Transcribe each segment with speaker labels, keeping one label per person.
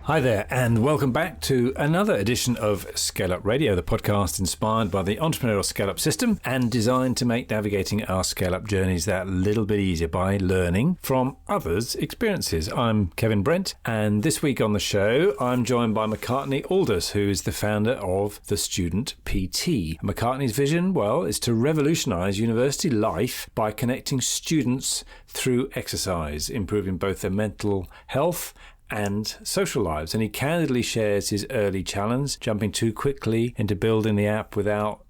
Speaker 1: Hi there, and welcome back to another edition of ScaleUp Radio, the podcast inspired by the Entrepreneurial ScaleUp System and designed to make navigating our scale-up journeys that little bit easier by learning from others' experiences. I'm Kevin Brent, and this week on the show, I'm joined by McCartney Aldous, who is the founder of the Student PT. McCartney's vision, well, is to revolutionise university life by connecting students through exercise, improving both their mental health and social lives. And he candidly shares his early challenge, jumping too quickly into building the app without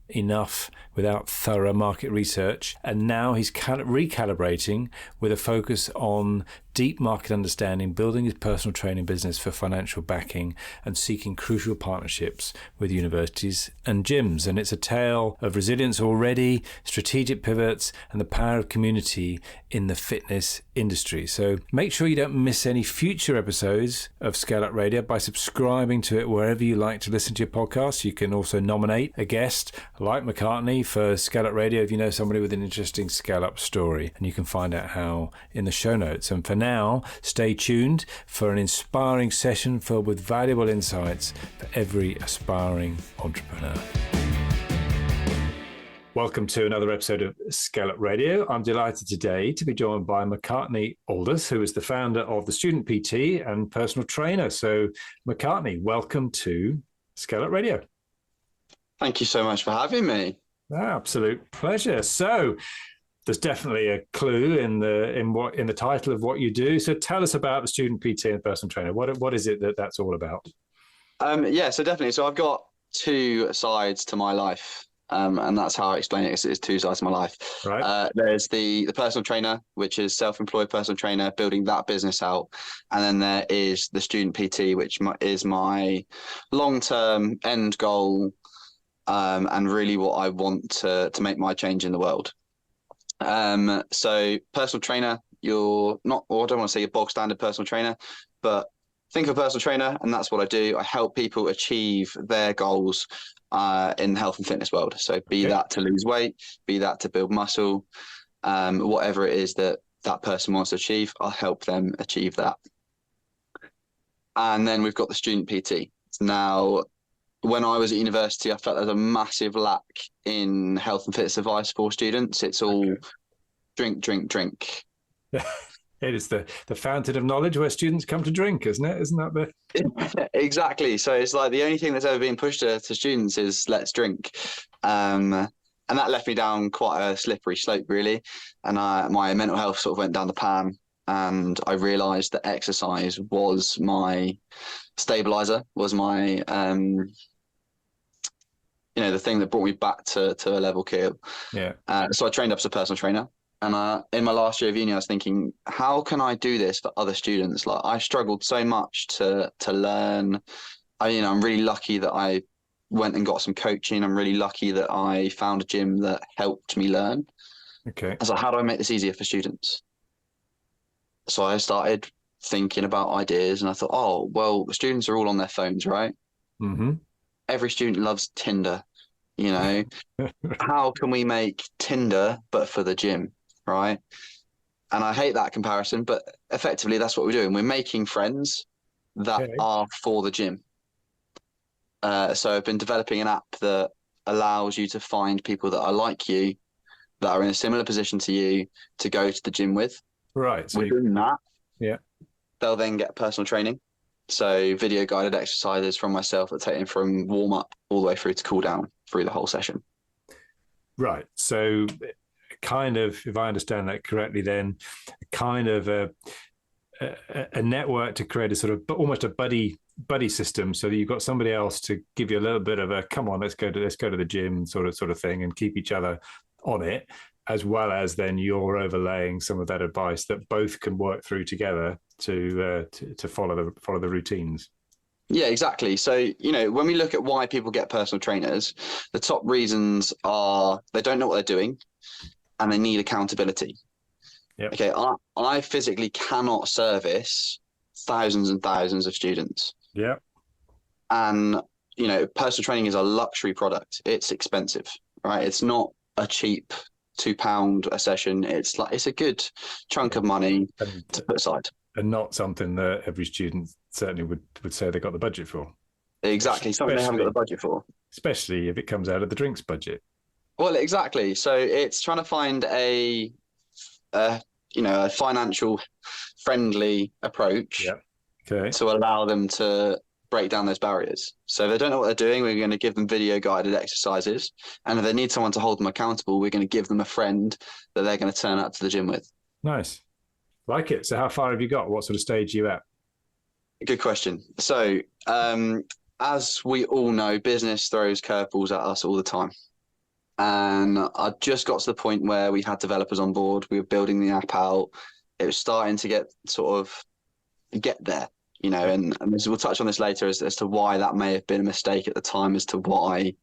Speaker 1: thorough market research. And now he's recalibrating with a focus on deep market understanding, building his personal training business for financial backing, and seeking crucial partnerships with universities and gyms. And it's a tale of resilience already, strategic pivots, and the power of community in the fitness industry. So make sure you don't miss any future episodes of ScaleUp Radio by subscribing to it wherever you like to listen to your podcast. You can also nominate a guest like McCartney for ScaleUp Radio if you know somebody with an interesting scale-up story. And you can find out how in the show notes. And for now, stay tuned for an inspiring session filled with valuable insights for every aspiring entrepreneur. Welcome to another episode of ScaleUp Radio. I'm delighted today to be joined by McCartney Aldous, who is the founder of the Student PT and personal trainer. So McCartney, welcome to ScaleUp Radio.
Speaker 2: Thank you so much for having me.
Speaker 1: Absolute pleasure. So there's definitely a clue in the title of what you do. So tell us about the Student PT and personal trainer. What is it that's all about?
Speaker 2: So definitely. So I've got two sides to my life, and that's how I explain it. It's two sides to my life.
Speaker 1: Right.
Speaker 2: There's the personal trainer, which is self-employed personal trainer, building that business out, and then there is the Student PT, which is my long-term end goal, and really what I want to make my change in the world. So personal trainer, you're not, or I don't want to say a bog standard personal trainer, but think of a personal trainer, and that's what I do. I help people achieve their goals in the health and fitness world. So be that to lose weight, be that to build muscle, whatever it is that person wants to achieve, I'll help them achieve that. And then we've got the Student PT. Now, when I was at university, I felt there's a massive lack in health and fitness advice for students. It's all drink.
Speaker 1: It is the fountain of knowledge where students come to drink, isn't it? Isn't that the...
Speaker 2: Exactly. So it's like the only thing that's ever been pushed to students is let's drink. And that left me down quite a slippery slope, really. And my mental health sort of went down the pan. And I realised that exercise was my stabilizer, was my... the thing that brought me back to a level kill. Yeah. So I trained up as a personal trainer. And in my last year of uni, I was thinking, how can I do this for other students? Like, I struggled so much to learn. I'm really lucky that I went and got some coaching. I'm really lucky that I found a gym that helped me learn.
Speaker 1: Okay.
Speaker 2: I was like, how do I make this easier for students? So I started thinking about ideas, and I thought, oh, well, the students are all on their phones, right?
Speaker 1: Mm-hmm.
Speaker 2: Every student loves Tinder, How can we make Tinder but for the gym, right? And I hate that comparison, but effectively that's what we're doing. We're making friends that are for the gym. So I've been developing an app that allows you to find people that are like you, that are in a similar position to you, to go to the gym with.
Speaker 1: Right. So
Speaker 2: within that,
Speaker 1: they'll
Speaker 2: then get personal training. So video guided exercises from myself that take them from warm up all the way through to cool down through the whole session.
Speaker 1: Right. So kind of, if I understand that correctly, then kind of a network to create a sort of almost a buddy system, so that you've got somebody else to give you a little bit of a come on, let's go to the gym sort of thing, and keep each other on it, as well as then you're overlaying some of that advice that both can work through together to follow the routines.
Speaker 2: Yeah, exactly. So, when we look at why people get personal trainers, the top reasons are they don't know what they're doing and they need accountability.
Speaker 1: Yep.
Speaker 2: Okay, I physically cannot service thousands and thousands of students.
Speaker 1: Yeah.
Speaker 2: And, personal training is a luxury product. It's expensive, right? It's not a cheap £2 a session. It's a good chunk of money to put aside.
Speaker 1: And not something that every student certainly would say they got the budget for.
Speaker 2: Exactly, something they haven't got the budget for.
Speaker 1: Especially if it comes out of the drinks budget.
Speaker 2: Well, exactly. So it's trying to find a financial friendly approach to allow them to break down those barriers. So if they don't know what they're doing, we're going to give them video guided exercises. And if they need someone to hold them accountable, we're going to give them a friend that they're going to turn up to the gym with.
Speaker 1: Nice. Like it. So how far have you got? What sort of stage are you at?
Speaker 2: Good question. So as we all know, business throws curveballs at us all the time. And I just got to the point where we had developers on board. We were building the app out. It was starting to get there, and we'll touch on this later as to why that may have been a mistake at the time, as to why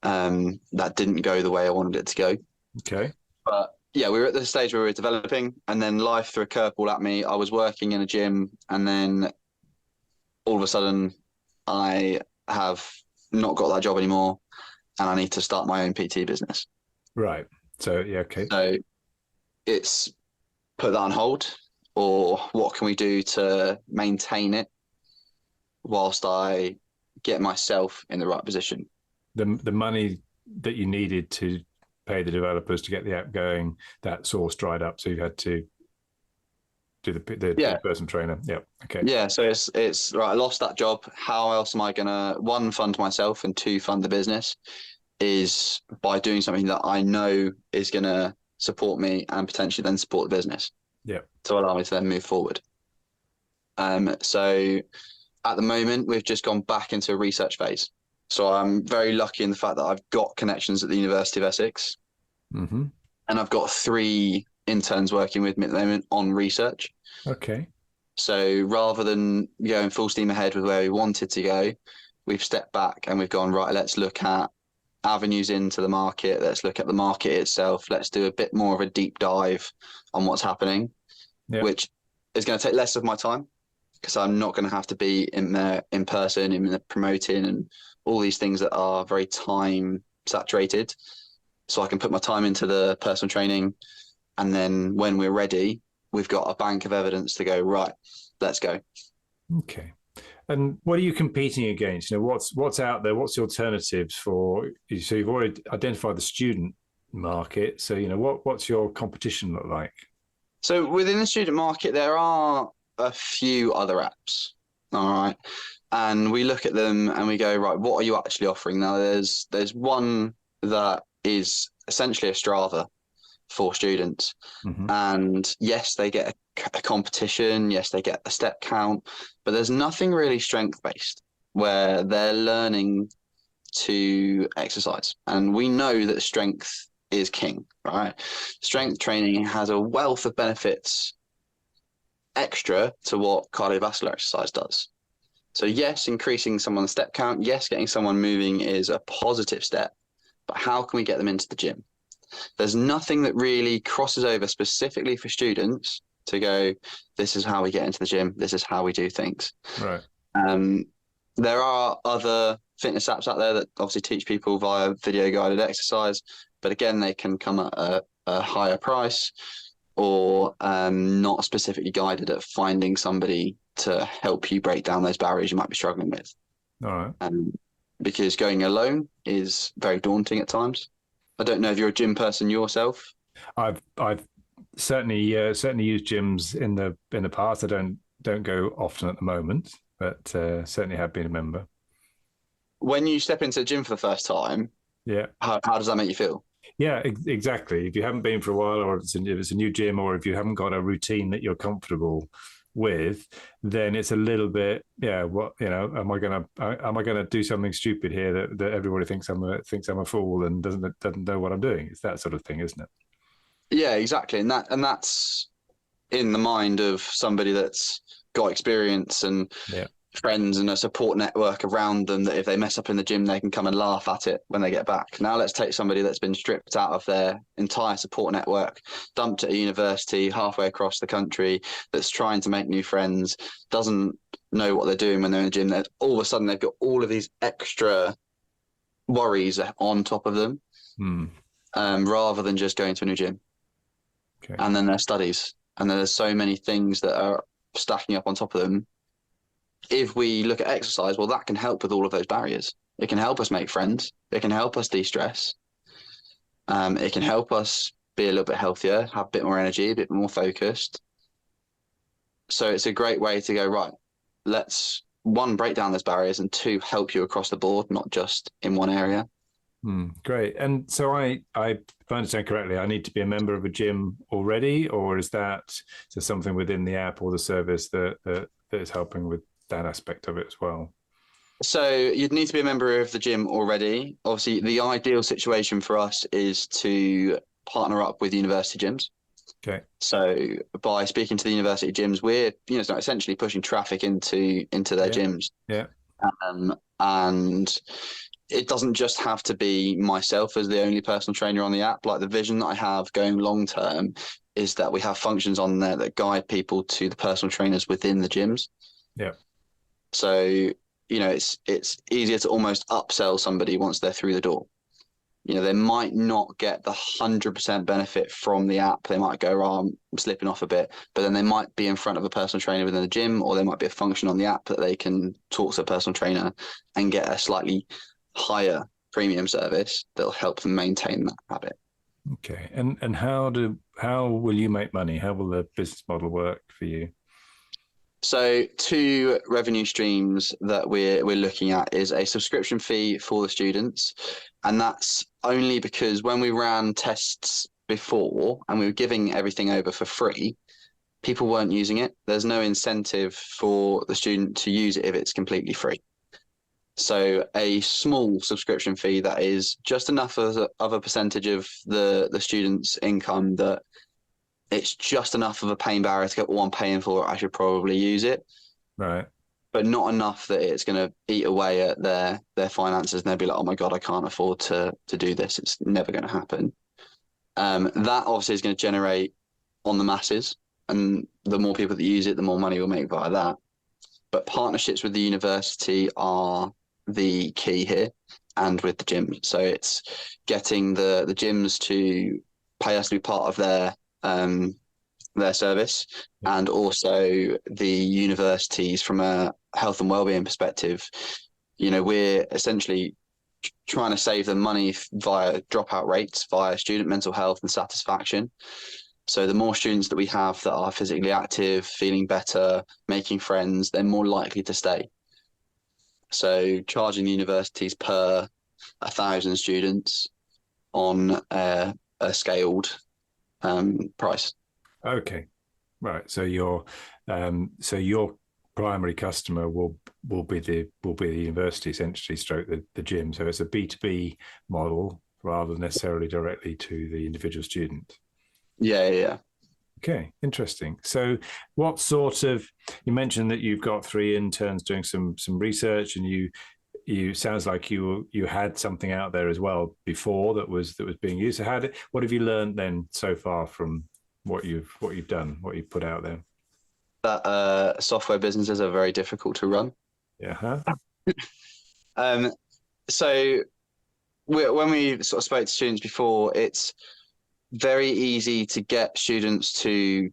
Speaker 2: that didn't go the way I wanted it to go.
Speaker 1: Okay.
Speaker 2: But yeah, we were at the stage where we were developing, and then life threw a curveball at me. I was working in a gym, and then all of a sudden I have not got that job anymore, and I need to start my own PT business.
Speaker 1: Right. So, yeah, okay.
Speaker 2: So it's put that on hold, or what can we do to maintain it whilst I get myself in the right position?
Speaker 1: The money that you needed to pay the developers to get the app going, that source dried up, so you had to do the personal trainer. Yeah. Okay.
Speaker 2: Yeah. So it's right. I lost that job. How else am I gonna, one, fund myself, and two, fund the business? Is by doing something that I know is gonna support me and potentially then support the business.
Speaker 1: Yeah.
Speaker 2: To allow me to then move forward. So at the moment we've just gone back into a research phase. So I'm very lucky in the fact that I've got connections at the University of Essex,
Speaker 1: and
Speaker 2: I've got 3 interns working with me at the moment on research.
Speaker 1: Okay.
Speaker 2: So rather than going full steam ahead with where we wanted to go, we've stepped back and we've gone, right, let's look at avenues into the market. Let's look at the market itself. Let's do a bit more of a deep dive on what's happening, which is going to take less of my time, because I'm not going to have to be in there in person, in the promoting and all these things that are very time saturated. So I can put my time into the personal training, and then when we're ready, we've got a bank of evidence to go, right, let's go.
Speaker 1: Okay. And what are you competing against? What's out there? What's the alternatives for? So you've already identified the student market. So what's your competition look like?
Speaker 2: So within the student market, there are a few other apps. All right. And we look at them and we go, right, what are you actually offering? Now there's one that is essentially a Strava for students. And yes, they get a competition. Yes, they get a step count, but there's nothing really strength-based where they're learning to exercise. And we know that strength is king, right? Strength training has a wealth of benefits extra to what cardiovascular exercise does. So yes, increasing someone's step count, yes, getting someone moving is a positive step, but how can we get them into the gym? There's nothing that really crosses over specifically for students to go, this is how we get into the gym, this is how we do things.
Speaker 1: Right.
Speaker 2: There are other fitness apps out there that obviously teach people via video guided exercise, but again, they can come at a higher price, or not specifically guided at finding somebody to help you break down those barriers you might be struggling with.
Speaker 1: All right.
Speaker 2: Because going alone is very daunting at times. I don't know if you're a gym person yourself.
Speaker 1: I've certainly used gyms in the past. I don't go often at the moment, but certainly have been a member. When
Speaker 2: you step into the gym for the first time, how does that make you feel?
Speaker 1: Yeah, exactly. If you haven't been for a while, or if it's a new gym, or if you haven't got a routine that you're comfortable with, then it's a little bit, am I gonna do something stupid here that everybody thinks I'm a fool and doesn't know what I'm doing? It's that sort of thing, isn't it?
Speaker 2: Yeah, exactly. And that's in the mind of somebody that's got experience and friends and a support network around them, that if they mess up in the gym, they can come and laugh at it when they get back. Now let's take somebody that's been stripped out of their entire support network, dumped at a university halfway across the country, that's trying to make new friends, doesn't know what they're doing when they're in the gym. All of a sudden they've got all of these extra worries on top of them, rather than just going to a new gym. Okay. And then their studies, and then there's so many things that are stacking up on top of them if we look at exercise, well, that can help with all of those barriers. It can help us make friends. It can help us de-stress. It can help us be a little bit healthier, have a bit more energy, a bit more focused. So it's a great way to go, right, let's, one, break down those barriers, and two, help you across the board, not just in one area.
Speaker 1: Great. And so if I understand correctly, I need to be a member of a gym already, or is there something within the app or the service that is helping with that aspect of it as well?
Speaker 2: So you'd need to be a member of the gym already. Obviously, the ideal situation for us is to partner up with university gyms.
Speaker 1: Okay.
Speaker 2: So by speaking to the university gyms, we're essentially pushing traffic into their gyms.
Speaker 1: Yeah.
Speaker 2: And it doesn't just have to be myself as the only personal trainer on the app. Like, the vision that I have going long term is that we have functions on there that guide people to the personal trainers within the gyms.
Speaker 1: Yeah.
Speaker 2: So, it's easier to almost upsell somebody once they're through the door. They might not get the 100% benefit from the app. They might go, oh, I'm slipping off a bit, but then they might be in front of a personal trainer within the gym, or there might be a function on the app that they can talk to a personal trainer and get a slightly higher premium service that'll help them maintain that habit.
Speaker 1: Okay. And how will you make money? How will the business model work for you?
Speaker 2: So 2 revenue streams that we're looking at is a subscription fee for the students. And that's only because when we ran tests before and we were giving everything over for free, people weren't using it. There's no incentive for the student to use it if it's completely free. So a small subscription fee that is just enough of a percentage of the student's income that it's just enough of a pain barrier to go, oh, I'm paying for it, I should probably use it.
Speaker 1: Right.
Speaker 2: But not enough that it's going to eat away at their finances and they'll be like, oh my God, I can't afford to do this. It's never going to happen. That obviously is going to generate on the masses, and the more people that use it, the more money we'll make via that. But partnerships with the university are the key here, and with the gyms. So it's getting the gyms to pay us to be part of their service, and also the universities from a health and wellbeing perspective. We're essentially trying to save them money via dropout rates, via student mental health and satisfaction. So the more students that we have that are physically active, feeling better, making friends, they're more likely to stay. So charging the universities per 1,000 students on a scaled price.
Speaker 1: Okay, right. So your primary customer will be the university, essentially, stroke the gym. So it's a B2B model rather than necessarily directly to the individual student. Yeah. Okay, interesting. So what sort of, you mentioned that you've got 3 interns doing some research, and you sounds like you had something out there as well before that was being used. So what have you learned then so far from what you've done, what you've put out there?
Speaker 2: That software businesses are very difficult to run.
Speaker 1: Yeah.
Speaker 2: So when we sort of spoke to students before, it's very easy to get students to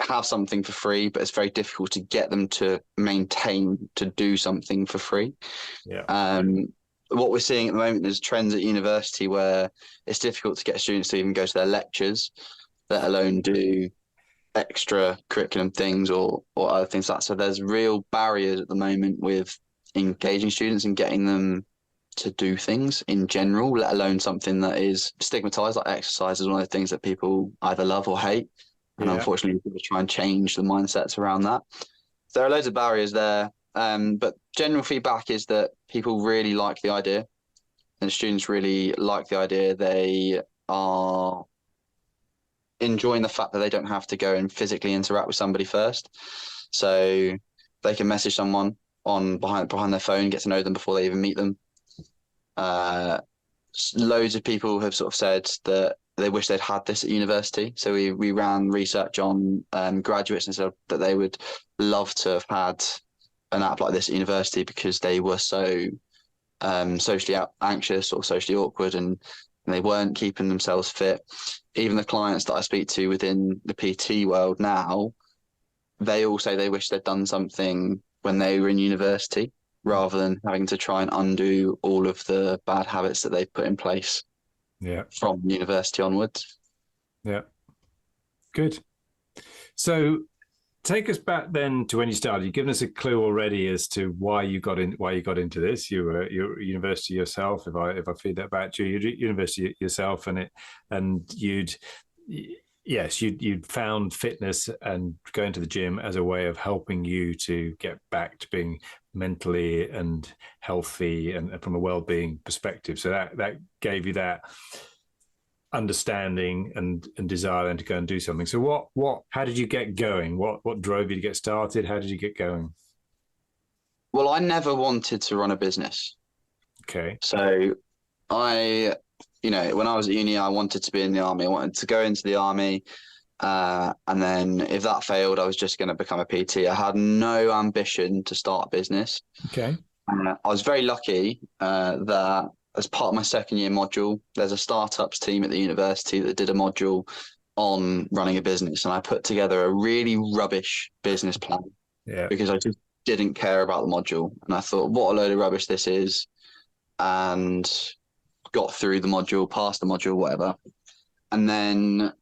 Speaker 2: have something for free, but it's very difficult to get them to maintain to do something for free. Yeah. What we're seeing at the moment is trends at university where it's difficult to get students to even go to their lectures, let alone do extra curriculum things or other things like that. So there's real barriers at the moment with engaging students and getting them to do things in general, let alone something that is stigmatized, like exercise is one of the things that people either love or hate. And unfortunately, people try and change the mindsets around that. There are loads of barriers there. But general feedback is that people really like the idea, and students really like the idea. They are enjoying the fact that they don't have to go and physically interact with somebody first. So they can message someone behind their phone, get to know them before they even meet them. Loads of people have sort of said that they wish they'd had this at university. So we ran research on graduates and said that they would love to have had an app like this at university because they were so socially anxious or socially awkward, and they weren't keeping themselves fit. Even the clients that I speak to within the PT world now, they all say they wish they'd done something when they were in university, rather than having to try and undo all of the bad habits that they've put in place from university onwards.
Speaker 1: Yeah. Good. So take us back then to when you started. You've given us a clue already as to why you got into this. You're at university yourself. If I feed that back to you, you're at university yourself, and you'd found fitness and going to the gym as a way of helping you to get back to being mentally and healthy and from a well-being perspective. So that gave you that understanding and desire then to go and do something. So how did you get going? What drove you to get started? How did you get going?
Speaker 2: Well, I never wanted to run a business.
Speaker 1: Okay.
Speaker 2: So when I was at uni, I wanted to be in the army. I wanted to go into the army. And then if that failed, I was just going to become a PT. I had no ambition to start a business.
Speaker 1: Okay.
Speaker 2: I was very lucky that as part of my second year module, there's a startups team at the university that did a module on running a business. And I put together a really rubbish business plan because I just didn't care about the module. And I thought, what a load of rubbish this is. And got through the module, passed the module, whatever. And then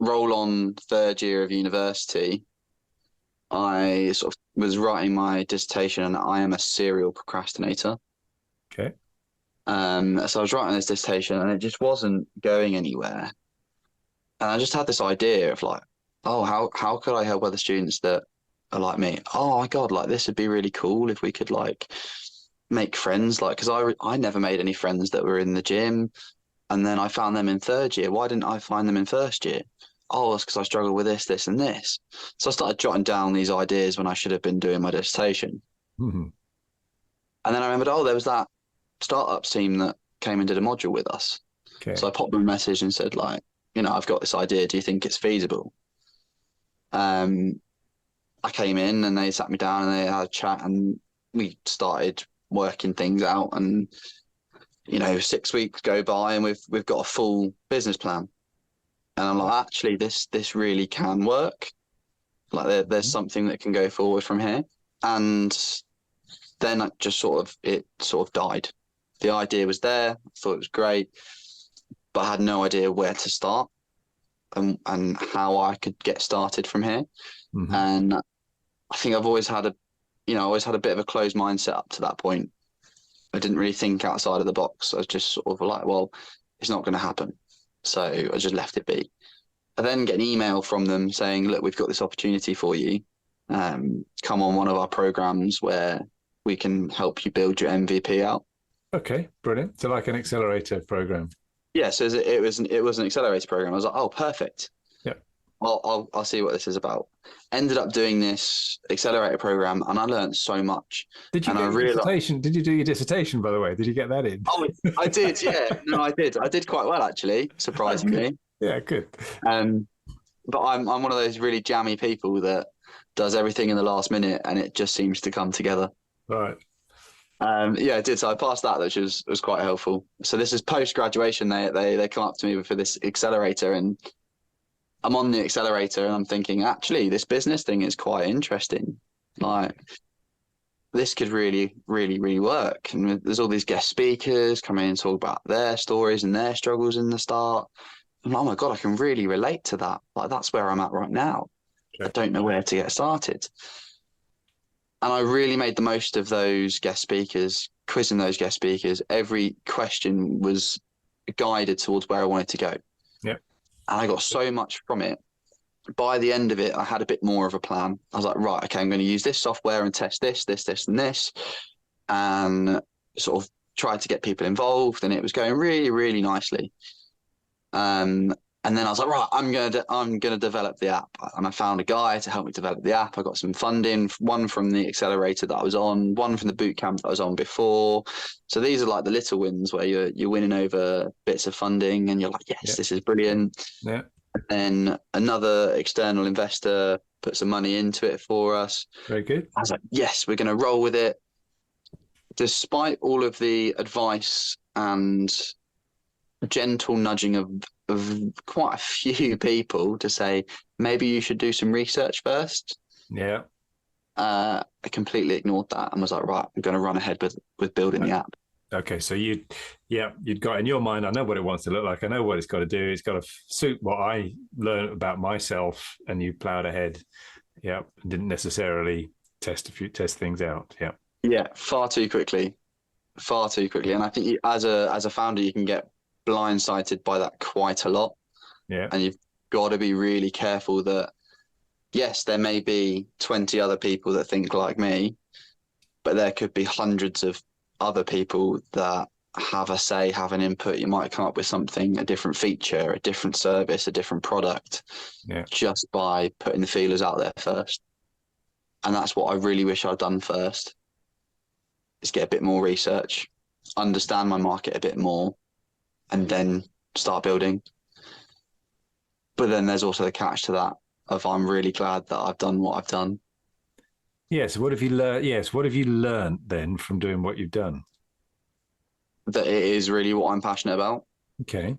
Speaker 2: roll on third year of university, I sort of was writing my dissertation, and I am a serial procrastinator.
Speaker 1: Okay.
Speaker 2: So I was writing this dissertation and it just wasn't going anywhere. And I just had this idea of like, oh, how could I help other students that are like me? Oh my God, like this would be really cool if we could like make friends, like, because I never made any friends that were in the gym. And then I found them in third year. Why didn't I find them in first year? Oh, that's because I struggled with this, and this. So I started jotting down these ideas when I should have been doing my dissertation.
Speaker 1: Mm-hmm.
Speaker 2: And then I remembered, there was that startups team that came and did a module with us.
Speaker 1: Okay.
Speaker 2: So I popped them a message and said, like, I've got this idea. Do you think it's feasible? I came in and they sat me down and they had a chat and we started working things out. And 6 weeks go by and we've got a full business plan. And I'm like, actually, this really can work. Like there's something that can go forward from here. And then it sort of died. The idea was there. I thought it was great, but I had no idea where to start and how I could get started from here. Mm-hmm. And I think I've always had a bit of a closed mindset up to that point. I didn't really think outside of the box. I was just sort of like, well, it's not going to happen. So I just left it be. I then get an email from them saying, look, we've got this opportunity for you. Come on one of our programs where we can help you build your MVP out.
Speaker 1: Okay, brilliant. So like an accelerator program.
Speaker 2: Yeah, so it was an accelerator program. I was like, oh, perfect.
Speaker 1: Yeah.
Speaker 2: I'll see what this is about. Ended up doing this accelerator program, and I learned so much.
Speaker 1: Did you get your dissertation? Did you do your dissertation, by the way? Did you get that in?
Speaker 2: Oh, I did. Yeah, no, I did. I did quite well, actually, surprisingly.
Speaker 1: Yeah, good.
Speaker 2: But I'm one of those really jammy people that does everything in the last minute, and it just seems to come together.
Speaker 1: Right.
Speaker 2: Yeah, I did. So I passed that, which was quite helpful. So this is post graduation. They come up to me for this accelerator, and I'm on the accelerator, and I'm thinking, actually, this business thing is quite interesting. Like, this could really, really, really work. And there's all these guest speakers coming in and talk about their stories and their struggles in the start. I'm like, oh my God, I can really relate to that. Like, that's where I'm at right now. Okay. I don't know where to get started. And I really made the most of those guest speakers, quizzing those guest speakers. Every question was guided towards where I wanted to go.
Speaker 1: Yeah.
Speaker 2: And I got so much from it. By the end of it, I had a bit more of a plan. I was like, right, okay, I'm going to use this software and test this, and this, and sort of tried to get people involved, and it was going really, really nicely. And then I was like, right, I'm gonna develop the app, and I found a guy to help me develop the app. I got some funding, one from the accelerator that I was on, one from the boot camp that I was on before. So these are like the little wins where you're winning over bits of funding, and you're like, yes, This is brilliant.
Speaker 1: Yeah.
Speaker 2: And then another external investor put some money into it for us.
Speaker 1: Very good.
Speaker 2: I was like, yes, we're going to roll with it. Despite all of the advice and gentle nudging of quite a few people to say, maybe you should do some research first. I completely ignored that and was like, right, I'm going to run ahead with building the app.
Speaker 1: Okay, so you'd got in your mind, I know what it wants to look like. I know what it's got to do. It's got to suit what I learned about myself, and you plowed ahead. Yeah, didn't necessarily test things out. Yeah.
Speaker 2: Yeah, far too quickly. And I think as a founder, you can get blindsided by that quite a lot.
Speaker 1: Yeah.
Speaker 2: And you've got to be really careful that, yes, there may be 20 other people that think like me, but there could be hundreds of other people that have a say, have an input. You might come up with something, a different feature, a different service, a different product, just by putting the feelers out there first. And that's what I really wish I'd done first, is get a bit more research, understand my market a bit more, and then start building. But then there's also the catch to that of, I'm really glad that I've done what I've done.
Speaker 1: Yes. What have you learned? Yes. What have you learned then from doing what you've done?
Speaker 2: That it is really what I'm passionate about.
Speaker 1: Okay.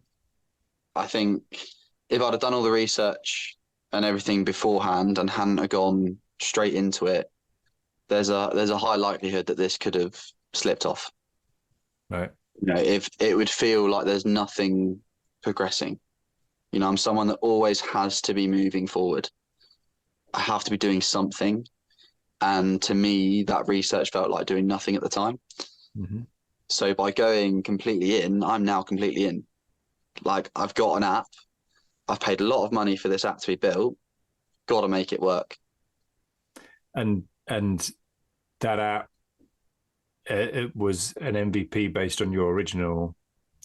Speaker 2: I think if I'd have done all the research and everything beforehand and hadn't have gone straight into it, there's a high likelihood that this could have slipped off.
Speaker 1: Right.
Speaker 2: If it would feel like there's nothing progressing. I'm someone that always has to be moving forward. I have to be doing something. And to me, that research felt like doing nothing at the time.
Speaker 1: Mm-hmm.
Speaker 2: So by going completely in, I'm now completely in. Like, I've got an app. I've paid a lot of money for this app to be built. Got to make it work.
Speaker 1: And that app, it was an MVP based on your original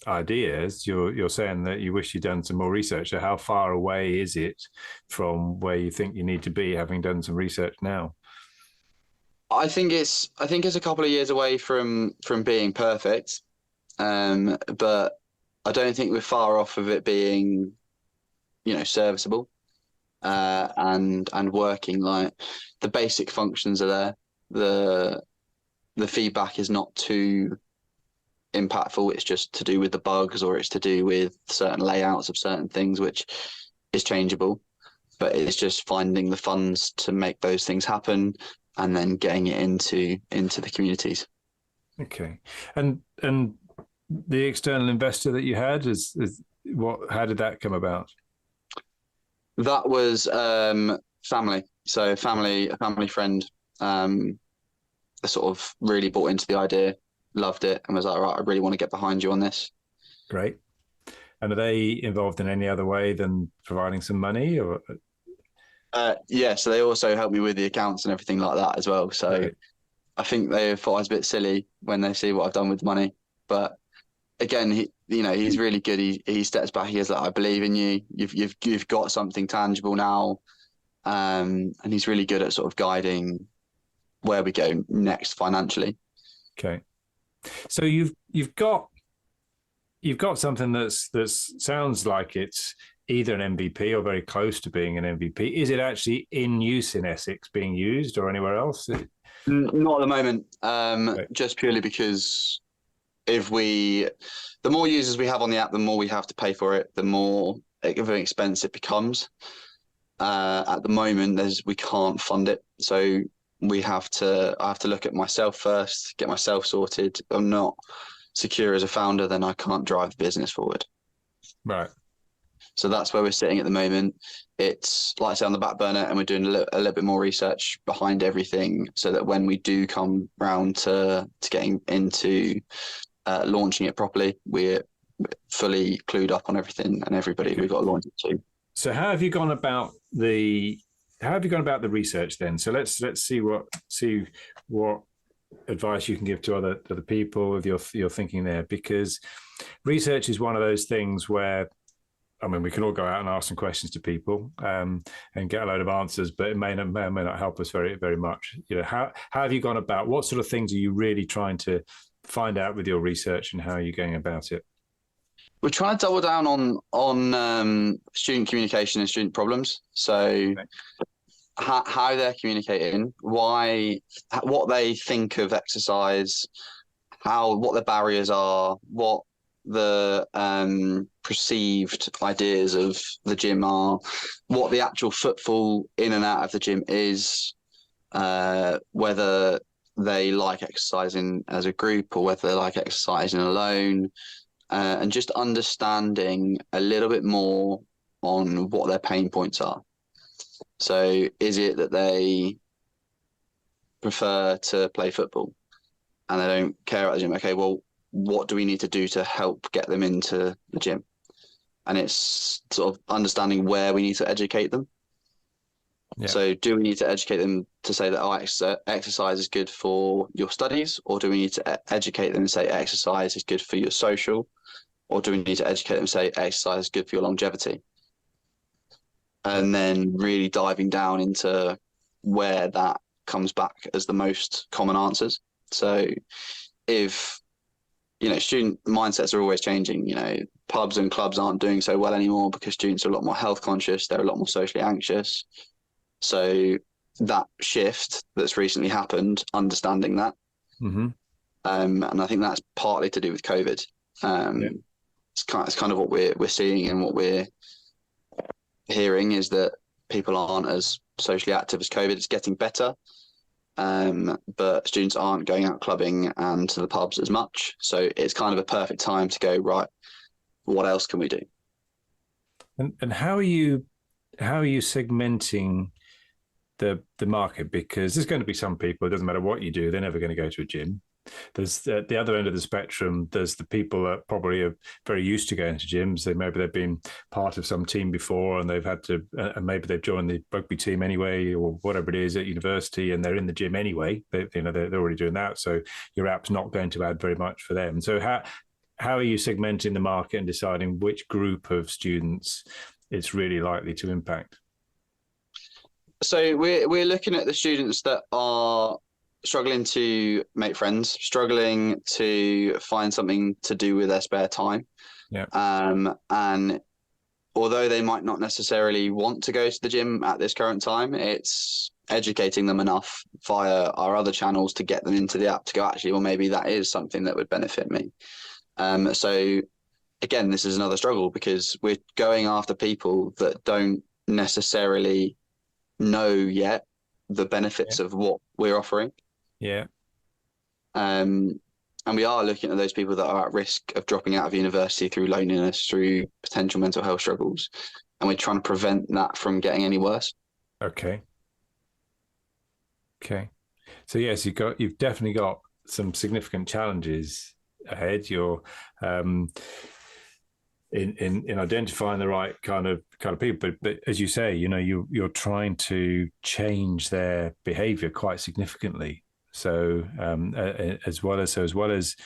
Speaker 1: ideas. You're saying that you wish you'd done some more research. So how far away is it from where you think you need to be, having done some research now?
Speaker 2: I think it's a couple of years away from being perfect, but I don't think we're far off of it being, serviceable, and working. Like, the basic functions are there. The feedback is not too impactful. It's just to do with the bugs, or it's to do with certain layouts of certain things, which is changeable. But it's just finding the funds to make those things happen, and then getting it into the communities.
Speaker 1: Okay, and the external investor that you had is what? How did that come about?
Speaker 2: That was family. So a family friend, sort of really bought into the idea, loved it, and was like, right, I really want to get behind you on this.
Speaker 1: Great. And are they involved in any other way than providing some money, or?
Speaker 2: Yeah, so they also help me with the accounts and everything like that as well. So right. I think they thought I was a bit silly when they see what I've done with money. But again, he's really good. He steps back. He is like, I believe in you. You've got something tangible now, and he's really good at sort of guiding where we go next financially.
Speaker 1: Okay, so you've got something that sounds like it's either an MVP or very close to being an MVP. Is it actually in use in Essex, being used, or anywhere else?
Speaker 2: Not at the moment,
Speaker 1: okay.
Speaker 2: Just purely because the more users we have on the app, the more we have to pay for it, the more of an expense it becomes. At the moment, we can't fund it, so I have to look at myself first, get myself sorted. If I'm not secure as a founder, then I can't drive the business forward.
Speaker 1: Right.
Speaker 2: So that's where we're sitting at the moment. It's, like I say, on the back burner, and we're doing a little bit more research behind everything, so that when we do come round to getting into launching it properly, we're fully clued up on everything and everybody we've got to launch it to.
Speaker 1: So how have you gone about the research then? So let's see what advice you can give to other people with your thinking there, because research is one of those things where, I mean, we can all go out and ask some questions to people and get a load of answers, but it may or may not help us very, very much. How have you gone about? What sort of things are you really trying to find out with your research, and how are you going about it?
Speaker 2: We're trying to double down on student communication and student problems. So okay. How they're communicating, what they think of exercise, what the barriers are, what the perceived ideas of the gym are, what the actual footfall in and out of the gym is, whether they like exercising as a group or whether they like exercising alone, and just understanding a little bit more on what their pain points are. So is it that they prefer to play football and they don't care about the gym? Okay, well, what do we need to do to help get them into the gym? And it's sort of understanding where we need to educate them. Yeah. So do we need to educate them to say that exercise is good for your studies, or do we need to educate them and say exercise is good for your social, or do we need to educate them and say exercise is good for your longevity? And then really diving down into where that comes back as the most common answers. So if, student mindsets are always changing, pubs and clubs aren't doing so well anymore because students are a lot more health conscious, they're a lot more socially anxious. So that shift that's recently happened, understanding that. Mm-hmm. And I think that's partly to do with COVID. It's kind of what we're seeing and what we're hearing is that people aren't as socially active as COVID. It's getting better, but students aren't going out clubbing and to the pubs as much. So it's kind of a perfect time to go, right, what else can we do?
Speaker 1: And how are you segmenting the market? Because there's going to be some people, it doesn't matter what you do, they're never going to go to a gym. There's at the other end of the spectrum, there's the people that probably are very used to going to gyms. Maybe they've been part of some team before and they've had to, and maybe they've joined the rugby team anyway, or whatever it is at university, and they're in the gym anyway. They're already doing that. So your app's not going to add very much for them. So how are you segmenting the market and deciding which group of students it's really likely to impact?
Speaker 2: So we're looking at the students that are struggling to make friends, struggling to find something to do with their spare time. Yeah. And although they might not necessarily want to go to the gym at this current time, it's educating them enough via our other channels to get them into the app to go, actually, well, maybe that is something that would benefit me. So again, this is another struggle because we're going after people that don't necessarily know yet the benefits of what we're offering.
Speaker 1: Yeah.
Speaker 2: And we are looking at those people that are at risk of dropping out of university through loneliness, through potential mental health struggles, and we're trying to prevent that from getting any worse.
Speaker 1: Okay. So yes, you've definitely got some significant challenges ahead. You're in identifying the right kind of people, but as you say, you're trying to change their behavior quite significantly. So as well as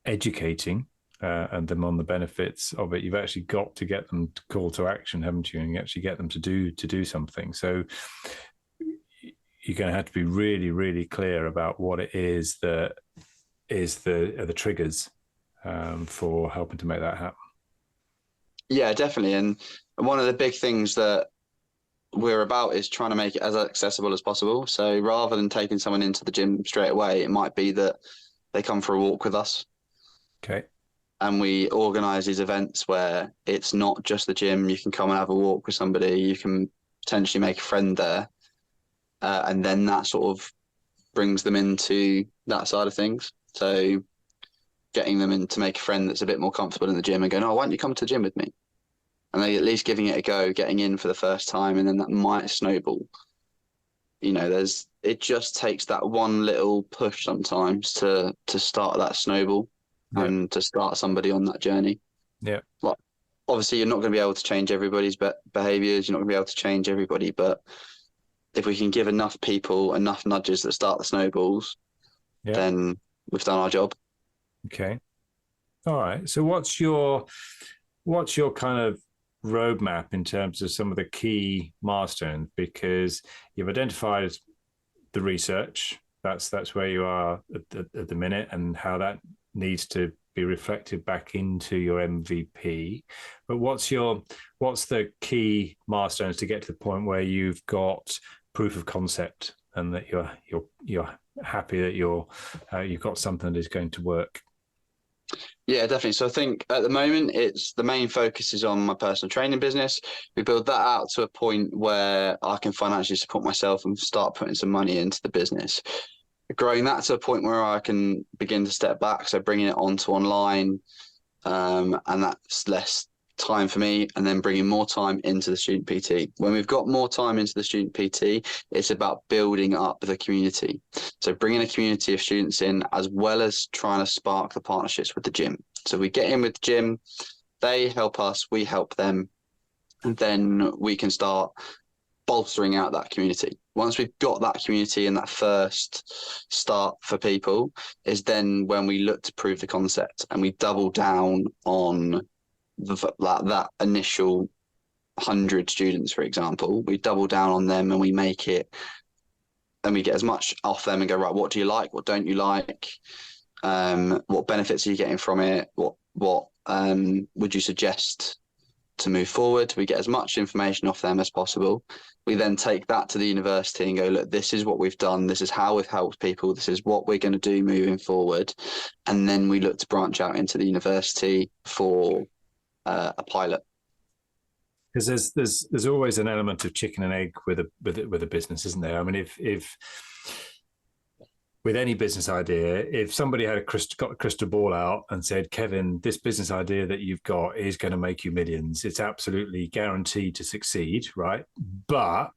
Speaker 1: educating and them on the benefits of it, you've actually got to get them to call to action, haven't you? And you actually get them to do something. So you're going to have to be really, really clear about what it is that is the triggers for helping to make that happen.
Speaker 2: Yeah, definitely. And one of the big things that we're about is trying to make it as accessible as possible. So rather than taking someone into the gym straight away, it might be that they come for a walk with us.
Speaker 1: Okay.
Speaker 2: And we organise these events where it's not just the gym. You can come and have a walk with somebody. You can potentially make a friend there. And then that sort of brings them into that side of things. So getting them in to make a friend that's a bit more comfortable in the gym and going, oh, why don't you come to the gym with me? And they at least giving it a go, getting in for the first time, and then that might snowball. It just takes that one little push sometimes to start that snowball and to start somebody on that journey.
Speaker 1: Yeah.
Speaker 2: Like, obviously, you're not going to be able to change everybody's behaviors. You're not going to be able to change everybody, but if we can give enough people enough nudges that start the snowballs, then we've done our job.
Speaker 1: Okay. All right. So what's your kind of roadmap in terms of some of the key milestones? Because you've identified the research, that's where you are at the minute, and how that needs to be reflected back into your MVP. But what's the key milestones to get to the point where you've got proof of concept and that you're happy that you've got something that is going to work?
Speaker 2: Yeah, definitely. So I think at the moment, it's the main focus is on my personal training business. We build that out to a point where I can financially support myself and start putting some money into the business. Growing that to a point where I can begin to step back, so bringing it onto online, and that's less time for me, and then bringing more time into the student PT. When we've got more time into the student PT, it's about building up the community. So bringing a community of students in, as well as trying to spark the partnerships with the gym. So we get in with the gym, they help us, we help them, and then we can start bolstering out that community. Once we've got that community and that first start for people, is then when we look to prove the concept and we double down on that initial 100 students, for example. We double down on them and we make it, and we get as much off them and go, right, what do you like? What don't you like? What benefits are you getting from it? What would you suggest to move forward? We get as much information off them as possible. We then take that to the university and go, look, this is what we've done. This is how we've helped people. This is what we're going to do moving forward. And then we look to branch out into the university for a pilot.
Speaker 1: Because there's always an element of chicken and egg with a business, isn't there? I mean, if with any business idea, if somebody had got a crystal ball out and said, Kevin, this business idea that you've got is going to make you millions, it's absolutely guaranteed to succeed, right? But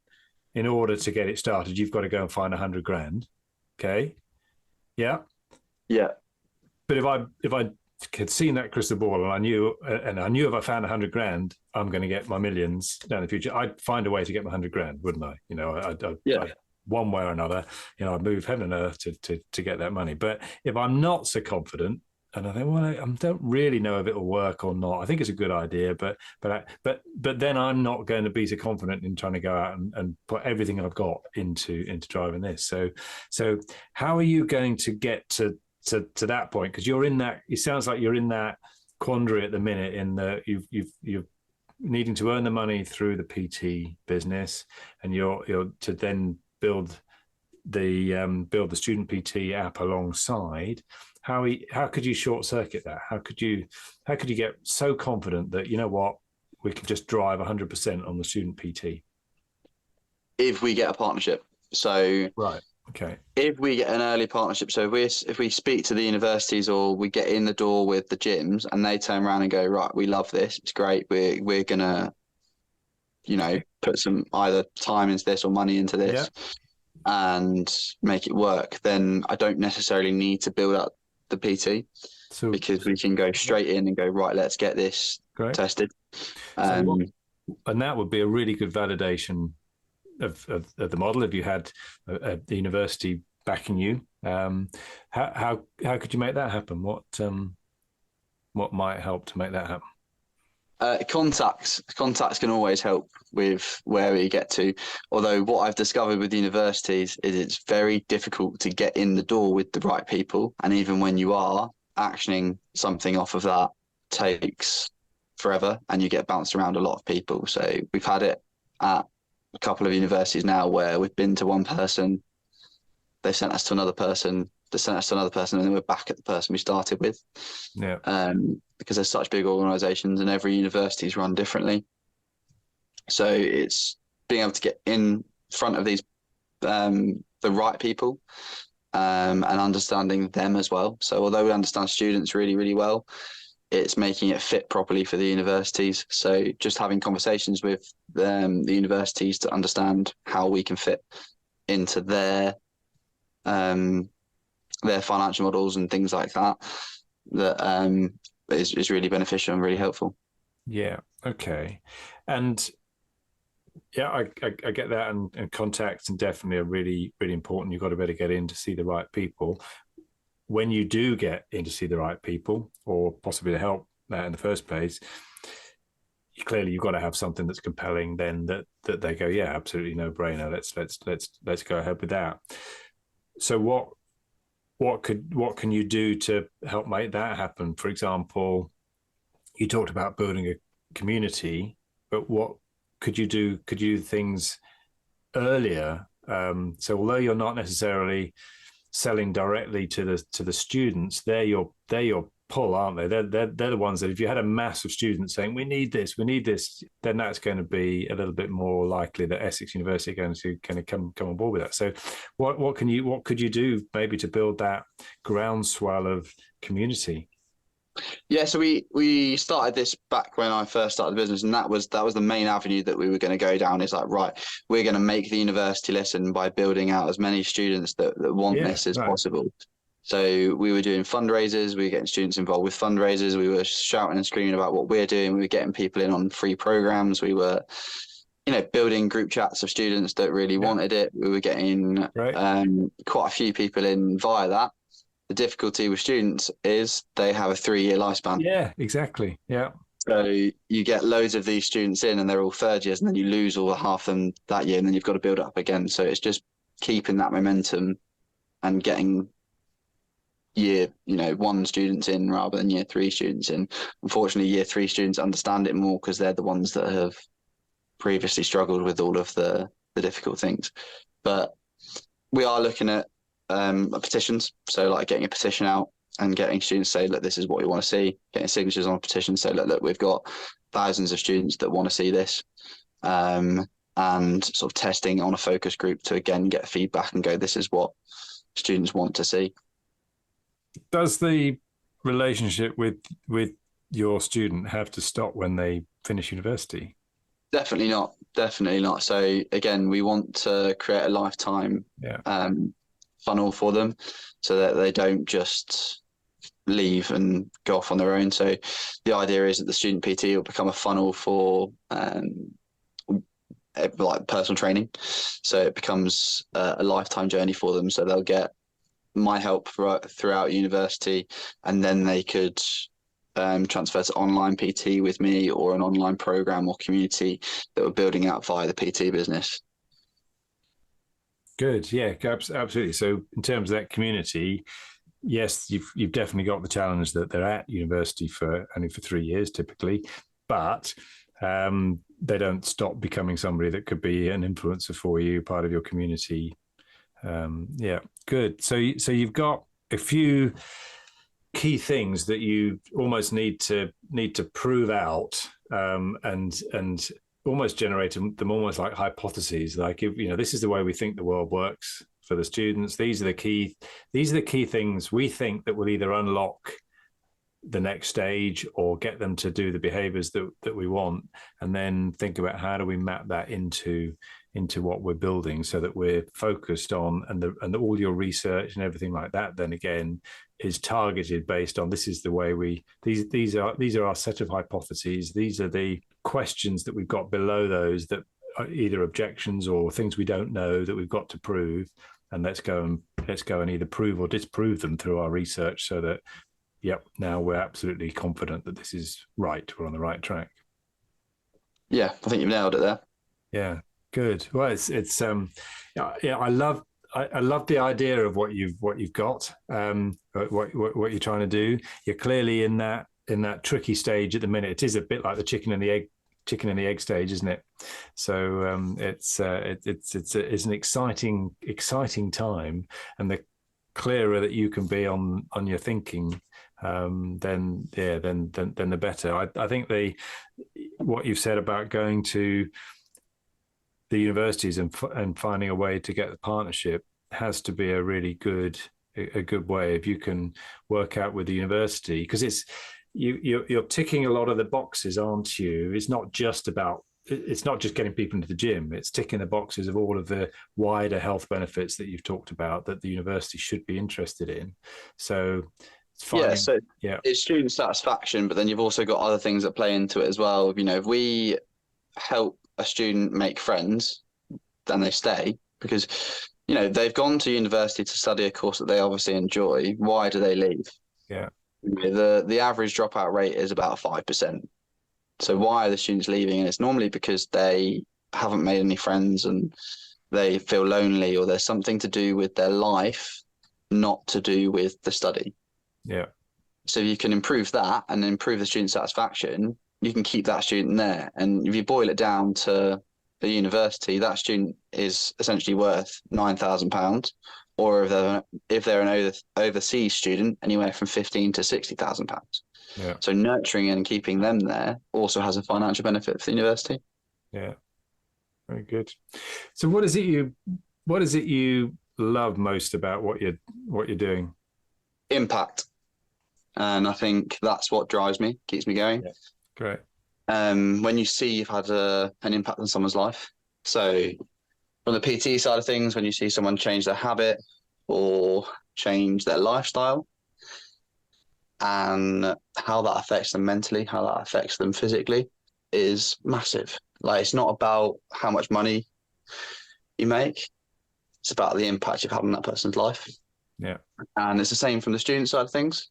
Speaker 1: in order to get it started, you've got to go and find 100 grand. Okay. Yeah.
Speaker 2: Yeah.
Speaker 1: But if I had seen that crystal ball and I knew if I found 100 grand, I'm going to get my millions down the future, I'd find a way to get my 100 grand, wouldn't I? You know, I'd one way or another, you know, I'd move heaven and earth to get that money. But if I'm not so confident, and I think, well, I don't really know if it'll work or not. I think it's a good idea, but then I'm not going to be so confident in trying to go out and put everything I've got into driving this. So how are you going to get to that point? Because you're in that. It sounds like you're in that quandary at the minute. In that you're needing to earn the money through the PT business, and you're to then build the student PT app alongside. How could you short circuit that? How could you get so confident that, you know what, we can just drive 100% on the student PT?
Speaker 2: If we get a partnership. So
Speaker 1: right. Okay.
Speaker 2: If we get an early partnership, so if we speak to the universities or we get in the door with the gyms and they turn around and go, right, we love this, it's great, we're gonna, you know, put some either time into this or money into this, and make it work, then I don't necessarily need to build up the PT, because we can go straight in and go, right, let's get this tested.
Speaker 1: And that would be a really good validation of the model if you had the university backing you. How could you make that happen? What might help to make that happen?
Speaker 2: Contacts can always help with where we get to. Although what I've discovered with universities is it's very difficult to get in the door with the right people, and even when you are, actioning something off of that takes forever, and you get bounced around a lot of people. So we've had it at a couple of universities now where we've been to one person, they sent us to another person, they sent us to another person, and then we're back at the person we started with.
Speaker 1: Yeah.
Speaker 2: Because they're such big organizations and every university is run differently. So it's being able to get in front of these, the right people, and understanding them as well. So although we understand students really, really well, it's making it fit properly for the universities. So just having conversations with the universities to understand how we can fit into their financial models and things like that, is really beneficial and really helpful.
Speaker 1: Yeah. Okay. And yeah, I get that, and contacts and definitely are really, really important. You've got to better get in to see the right people. When you do get in to see the right people, or possibly to help that in the first place, clearly you've got to have something that's compelling. Then that they go, yeah, absolutely no brainer. Let's go ahead with that. So what can you do to help make that happen? For example, you talked about building a community, but what could you do? Could you do things earlier? So although you're not necessarily selling directly to the students, they're your pull, aren't they? They're the ones that if you had a mass of students saying we need this, then that's going to be a little bit more likely that Essex University are going to come on board with that. So, what could you do maybe to build that groundswell of community?
Speaker 2: Yeah, so we started this back when I first started the business, and that was the main avenue that we were going to go down. Is like, right, we're going to make the university listen by building out as many students that want this as possible. So we were doing fundraisers, we were getting students involved with fundraisers, we were shouting and screaming about what we're doing, we were getting people in on free programs, we were, building group chats of students that really wanted it. We were getting quite a few people in via that. The difficulty with students is they have a 3-year lifespan.
Speaker 1: Yeah, exactly. Yeah.
Speaker 2: So you get loads of these students in and they're all third years, and then you lose all half of them that year, and then you've got to build it up again. So it's just keeping that momentum and getting year 1 students in rather than year 3 students in. Unfortunately, year 3 students understand it more because they're the ones that have previously struggled with all of the difficult things. But we are looking at petitions, so like getting a petition out and getting students to say, look, this is what we want to see, getting signatures on a petition, say, look, we've got thousands of students that want to see this, and sort of testing on a focus group to again get feedback and go, this is what students want to see.
Speaker 1: Does the relationship with your student have to stop when they finish university?
Speaker 2: Definitely not. So again, we want to create a lifetime funnel for them so that they don't just leave and go off on their own. So the idea is that the student PT will become a funnel for like personal training. So it becomes a lifetime journey for them. So they'll get my help throughout university, and then they could transfer to online PT with me, or an online program or community that we're building out via the PT business.
Speaker 1: Good, yeah, absolutely. So in terms of that community, yes, you've definitely got the challenge that they're at university only for 3 years typically, but they don't stop becoming somebody that could be an influencer for you, part of your community. Yeah, good. So you've got a few key things that you almost need to prove out, and almost generate them almost like hypotheses. Like, if this is the way we think the world works for the students. These are the key things we think that will either unlock the next stage or get them to do the behaviors that we want, and then think about how do we map that into what we're building so that we're focused on, and all your research and everything like that then again is targeted based on, this is the way these are our set of hypotheses, these are the questions that we've got below those that are either objections or things we don't know that we've got to prove, and let's go and either prove or disprove them through our research so that now we're absolutely confident that this is right, we're on the right track.
Speaker 2: Yeah, I think you've nailed it there.
Speaker 1: Yeah. Good. Well, it's I love the idea of what you've got, what you're trying to do. You're clearly in that tricky stage at the minute. It is a bit like the chicken and the egg stage, isn't it? So it's an exciting time, and the clearer that you can be on your thinking, then the better. I think what you've said about going to the universities and finding a way to get the partnership has to be a really good way if you can work out with the university, because you're ticking a lot of the boxes, aren't you? It's not just getting people into the gym. It's ticking the boxes of all of the wider health benefits that you've talked about that the university should be interested in. So it's student satisfaction, but then you've also got other things that play into it as well. If we help a student make friends, then they stay, because they've gone to university to study a course that they obviously enjoy. Why do they leave? Yeah,
Speaker 2: the average dropout rate is about 5%. So why are the students leaving? And it's normally because they haven't made any friends and they feel lonely, or there's something to do with their life, not to do with the study.
Speaker 1: Yeah.
Speaker 2: So you can improve that and improve the student satisfaction. You can keep that student there. And if you boil it down to the university, that student is essentially worth £9,000 or if they're an overseas student, anywhere from £15,000 to £60,000.
Speaker 1: Yeah.
Speaker 2: So nurturing and keeping them there also has a financial benefit for the university.
Speaker 1: Yeah. Very good. So what is it you love most about what you're doing?
Speaker 2: Impact. And I think that's what drives me, keeps me going.
Speaker 1: Yeah. Great.
Speaker 2: When you see you've had an impact on someone's life. So from the PT side of things, when you see someone change their habit or change their lifestyle, and how that affects them mentally, how that affects them physically, is massive. Like, it's not about how much money you make. It's about the impact you've had on that person's life.
Speaker 1: Yeah.
Speaker 2: And it's the same from the student side of things.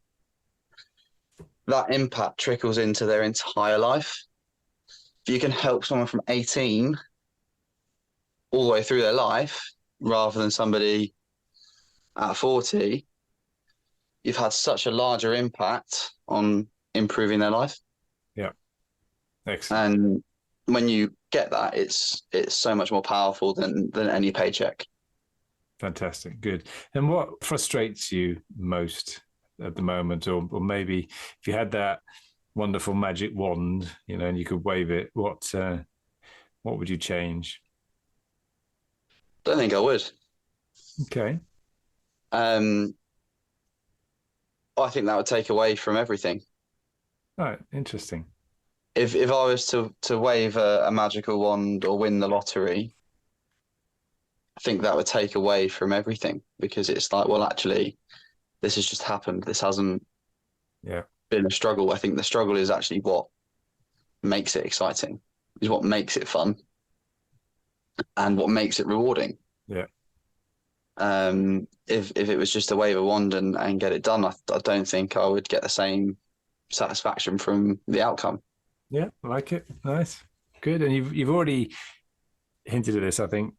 Speaker 2: That impact trickles into their entire life. If you can help someone from 18 all the way through their life, rather than somebody at 40, you've had such a larger impact on improving their life.
Speaker 1: Yeah. Excellent.
Speaker 2: And when you get that, it's so much more powerful than any paycheck.
Speaker 1: Fantastic. Good. And what frustrates you most at the moment, or maybe if you had that wonderful magic wand, and you could wave it, what would you change?
Speaker 2: Don't think I would.
Speaker 1: Okay.
Speaker 2: I think that would take away from everything.
Speaker 1: Right. Interesting.
Speaker 2: If I was to wave a magical wand or win the lottery, I think that would take away from everything, because it's like, well, actually, this has just happened. This hasn't been a struggle. I think the struggle is actually what makes it exciting, is what makes it fun, and what makes it rewarding.
Speaker 1: Yeah.
Speaker 2: If it was just to wave a wand and get it done, I don't think I would get the same satisfaction from the outcome.
Speaker 1: Yeah, I like it. Nice. Good. And you've already hinted at this, I think,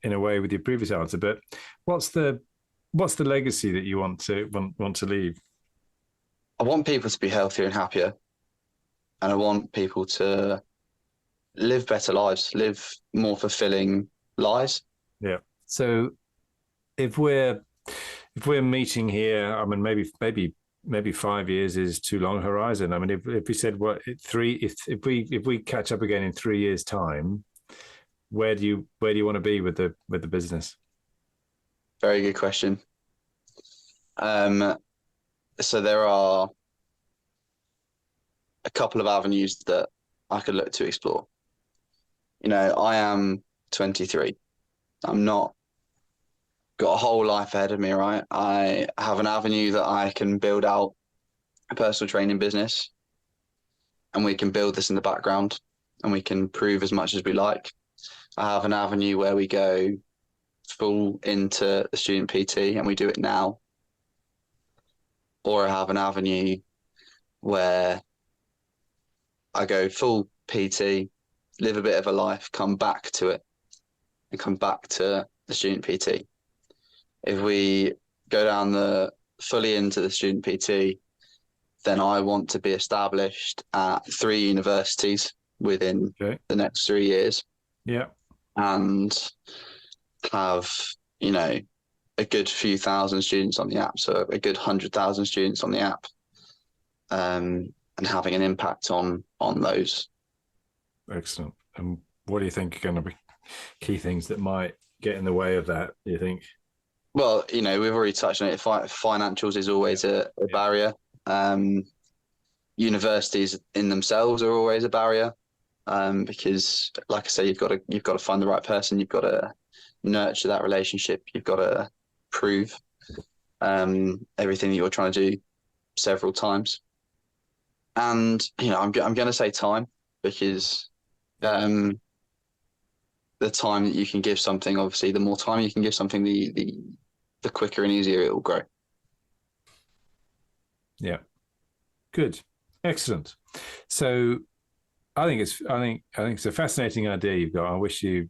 Speaker 1: in a way with your previous answer, but what's the legacy that you want to leave?
Speaker 2: I want people to be healthier and happier, and I want people to live better lives, live more fulfilling lives.
Speaker 1: Yeah. So if we're meeting here, I mean, maybe 5 years is too long a horizon. I mean, if we said if we catch up again in 3 years' time, where do you want to be with the business?
Speaker 2: Very good question. So there are a couple of avenues that I could look to explore. I am 23. I'm not got a whole life ahead of me, right? I have an avenue that I can build out a personal training business, and we can build this in the background, and we can prove as much as we like. I have an avenue where we go full into the student PT and we do it now. Or I have an avenue where I go full PT, live a bit of a life, come back to it, and come back to the student PT. If we go down fully into the student PT, then I want to be established at 3 universities within the next 3 years.
Speaker 1: Yeah.
Speaker 2: And have, a good few thousand students on the app. So a good 100,000 students on the app, and having an impact on those.
Speaker 1: Excellent. And what do you think are going to be key things that might get in the way of that, do you think?
Speaker 2: Well, we've already touched on it. Financials is always a barrier. Universities in themselves are always a barrier, because, like I say, you've got to find the right person. You've got to nurture that relationship. You've got to prove everything that you're trying to do several times. And I'm going to say time, because the time that you can give something, obviously, the more time you can give something, the quicker and easier it will grow.
Speaker 1: Yeah. Good. Excellent. So I think it's a fascinating idea you've got. I wish you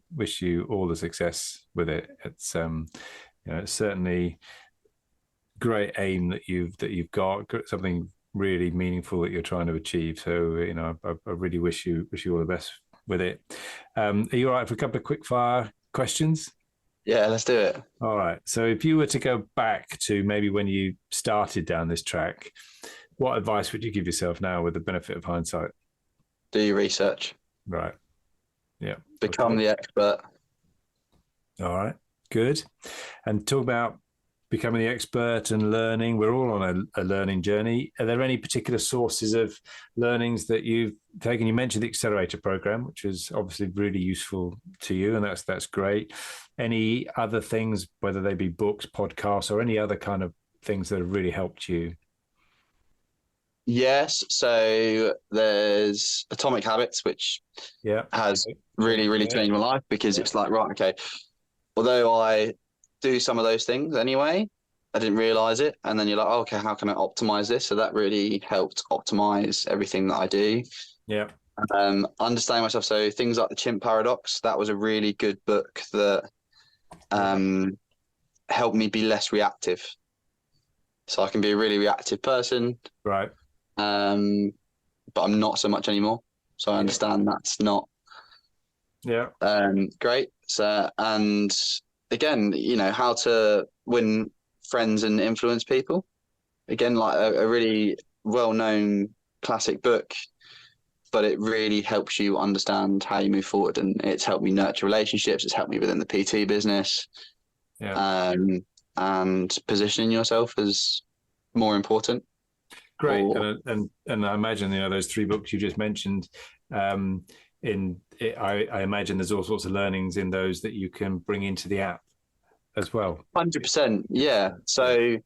Speaker 1: all the success with it. It's it's certainly great aim that you've got something really meaningful that you're trying to achieve. So I really wish you all the best with it. Are you all right for a couple of quick fire questions?
Speaker 2: Yeah, let's do it.
Speaker 1: All right. So if you were to go back to maybe when you started down this track, what advice would you give yourself now with the benefit of hindsight?
Speaker 2: Do your research.
Speaker 1: Right. Yeah.
Speaker 2: Become the expert.
Speaker 1: All right. Good. And talk about becoming the expert and learning. We're all on a learning journey. Are there any particular sources of learnings that you've taken? You mentioned the accelerator program, which is obviously really useful to you, and that's great. Any other things, whether they be books, podcasts, or any other kind of things that have really helped you?
Speaker 2: Yes. So there's Atomic Habits, which has really changed my life, because it's like, right, okay, although I do some of those things anyway, I didn't realize it. And then you're like, oh, okay, how can I optimize this? So that really helped optimize everything that I do.
Speaker 1: Yeah.
Speaker 2: Understanding myself. So things like the Chimp Paradox, that was a really good book that helped me be less reactive. So I can be a really reactive person.
Speaker 1: Right.
Speaker 2: But I'm not so much anymore. So I understand that's not great. So, and again, how to win friends and influence people. Again, like a really well-known classic book, but it really helps you understand how you move forward. And it's helped me nurture relationships. It's helped me within the PT business. Yeah. And positioning yourself is more important.
Speaker 1: Great. And I imagine, those 3 books you just mentioned, I imagine there's all sorts of learnings in those that you can bring into the app as well.
Speaker 2: 100%. Yeah. So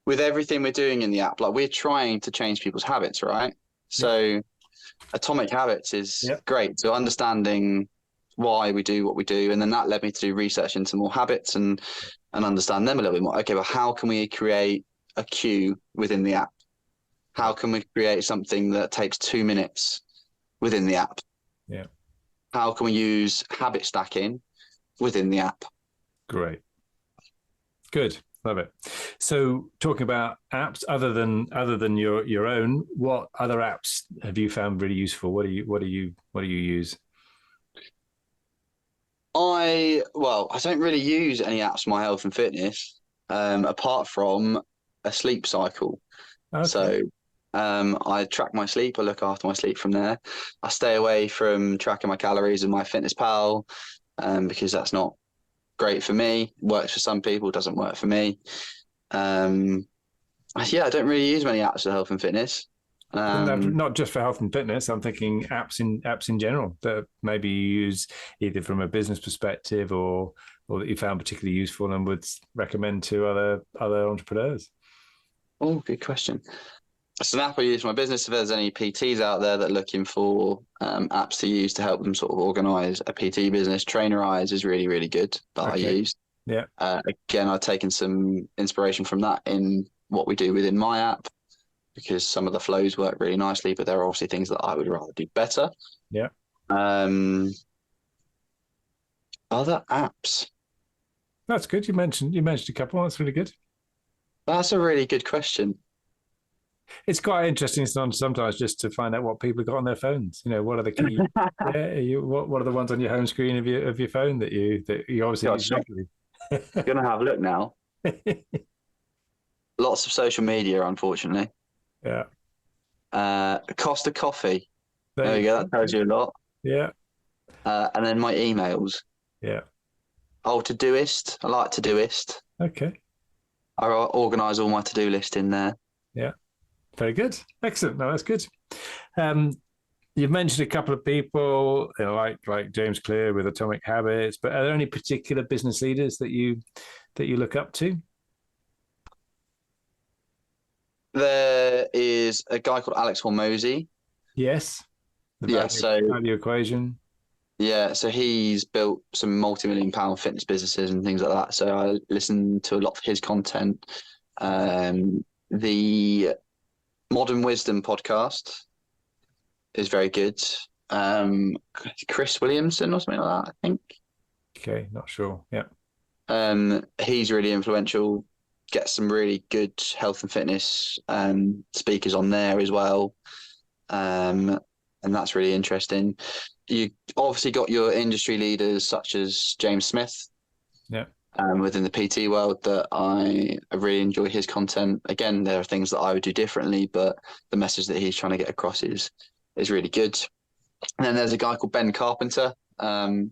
Speaker 2: with everything we're doing in the app, like we're trying to change people's habits, right? So Atomic Habits is great. So understanding why we do what we do. And then that led me to do research into more habits and understand them a little bit more. Okay, well, how can we create a queue within the app? How can we create something that takes 2 minutes within the app?
Speaker 1: Yeah.
Speaker 2: How can we use habit stacking within the app?
Speaker 1: Great. Good. Love it. So talking about apps other than your own, what other apps have you found really useful? What do you use?
Speaker 2: I don't really use any apps for my health and fitness, apart from a sleep cycle. Okay. So I track my sleep. I look after my sleep from there. I stay away from tracking my calories in MyFitnessPal, because that's not great for me. Works for some people, doesn't work for me. I don't really use many apps for health and fitness.
Speaker 1: Not just for health and fitness. I'm thinking apps in general that maybe you use either from a business perspective or that you found particularly useful and would recommend to other entrepreneurs.
Speaker 2: Oh, good question. It's an app I use for my business. If there's any PTs out there that are looking for apps to use to help them sort of organize a PT business, Trainerize is really, really good that I use.
Speaker 1: Yeah.
Speaker 2: Again, I've taken some inspiration from that in what we do within my app, because some of the flows work really nicely, but there are obviously things that I would rather do better.
Speaker 1: Yeah.
Speaker 2: Other apps.
Speaker 1: That's good. You mentioned a couple. That's really good.
Speaker 2: That's a really good question.
Speaker 1: It's quite interesting sometimes just to find out what people have got on their phones. What are the key? What are the ones on your home screen of your phone that you obviously use regularly?
Speaker 2: You're gonna have a look now. Lots of social media, unfortunately.
Speaker 1: Yeah.
Speaker 2: Costa Coffee. There you go. That tells you a lot.
Speaker 1: Yeah.
Speaker 2: And then my emails.
Speaker 1: Yeah.
Speaker 2: Oh, Todoist. I like Todoist.
Speaker 1: Okay.
Speaker 2: I organise all my to-do list in there.
Speaker 1: Yeah. Very good. Excellent. No, that's good. You've mentioned a couple of people, like James Clear with Atomic Habits, but are there any particular business leaders that you look up to?
Speaker 2: There is a guy called Alex Hormozy.
Speaker 1: Yes. Value equation.
Speaker 2: Yeah, so he's built some multi-million-pound fitness businesses and things like that. So I listen to a lot of his content. The Modern Wisdom podcast is very good. Chris Williamson or something like that, I think.
Speaker 1: Okay, not sure. Yeah.
Speaker 2: He's really influential. Gets some really good health and fitness speakers on there as well. And that's really interesting. You obviously got your industry leaders such as James Smith.
Speaker 1: Yeah.
Speaker 2: within the PT world that I really enjoy his content. Again, there are things that I would do differently, but the message that he's trying to get across is really good. And then there's a guy called Ben Carpenter. Not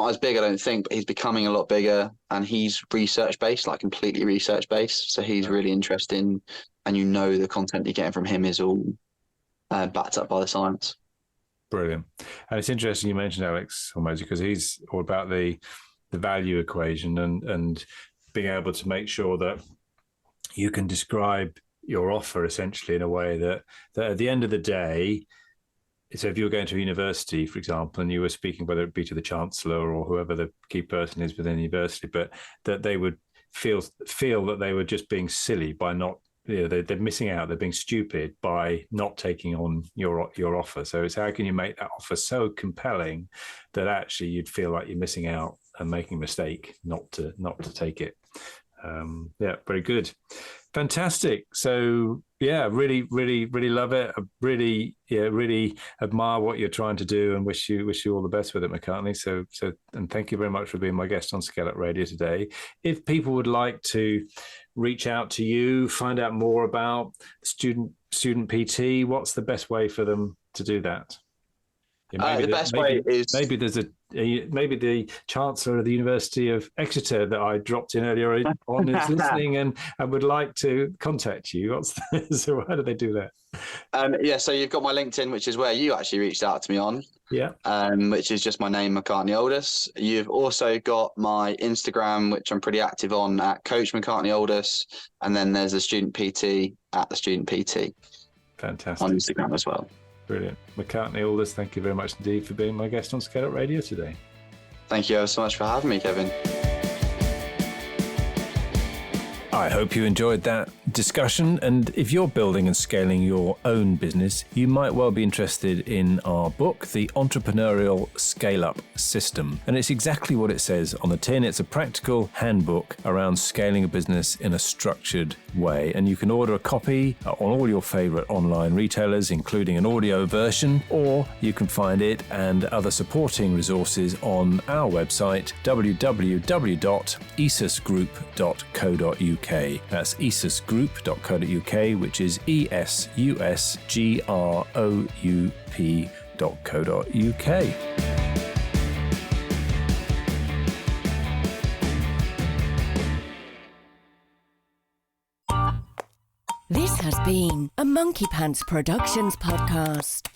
Speaker 2: as big, I don't think, but he's becoming a lot bigger, and he's research-based, like completely research-based. So he's really interesting, and the content you're getting from him is all backed up by the science.
Speaker 1: Brilliant. And it's interesting you mentioned Alex Hormozi, because he's all about the value equation and being able to make sure that you can describe your offer essentially in a way that at the end of the day, so if you were going to a university, for example, and you were speaking, whether it be to the chancellor or whoever the key person is within the university, but that they would feel that they were just being silly by not, they're missing out, they're being stupid by not taking on your offer. So it's how can you make that offer so compelling that actually you'd feel like you're missing out and making a mistake not to take it. Very good. Fantastic. So really, really, really love it. I really admire what you're trying to do, and wish you all the best with it, McCartney. So and thank you very much for being my guest on ScaleUp Radio today. If people would like to reach out to you, find out more about student PT, what's the best way for them to do that?
Speaker 2: The best way is
Speaker 1: maybe the Chancellor of the University of Exeter that I dropped in earlier on is listening and would like to contact you. So how do they do that?
Speaker 2: So you've got my LinkedIn, which is where you actually reached out to me on.
Speaker 1: Yeah.
Speaker 2: Which is just my name, McCartney Aldous. You've also got my Instagram, which I'm pretty active on, at Coach McCartney Aldous, and then there's the Student PT at the Student PT.
Speaker 1: Fantastic.
Speaker 2: On Instagram as well.
Speaker 1: Brilliant. McCartney Aldous, thank you very much indeed for being my guest on ScaleUp Radio today.
Speaker 2: Thank you ever so much for having me, Kevin.
Speaker 1: I hope you enjoyed that discussion, and if you're building and scaling your own business, you might well be interested in our book, The Entrepreneurial ScaleUp System. And it's exactly what it says on the tin. It's a practical handbook around scaling a business in a structured way. And you can order a copy on all your favorite online retailers, including an audio version, or you can find it and other supporting resources on our website, www.esusgroup.co.uk. That's esusgroup.co.uk, which is esusgroup.co.uk.
Speaker 3: This has been a Monkey Pants Productions podcast.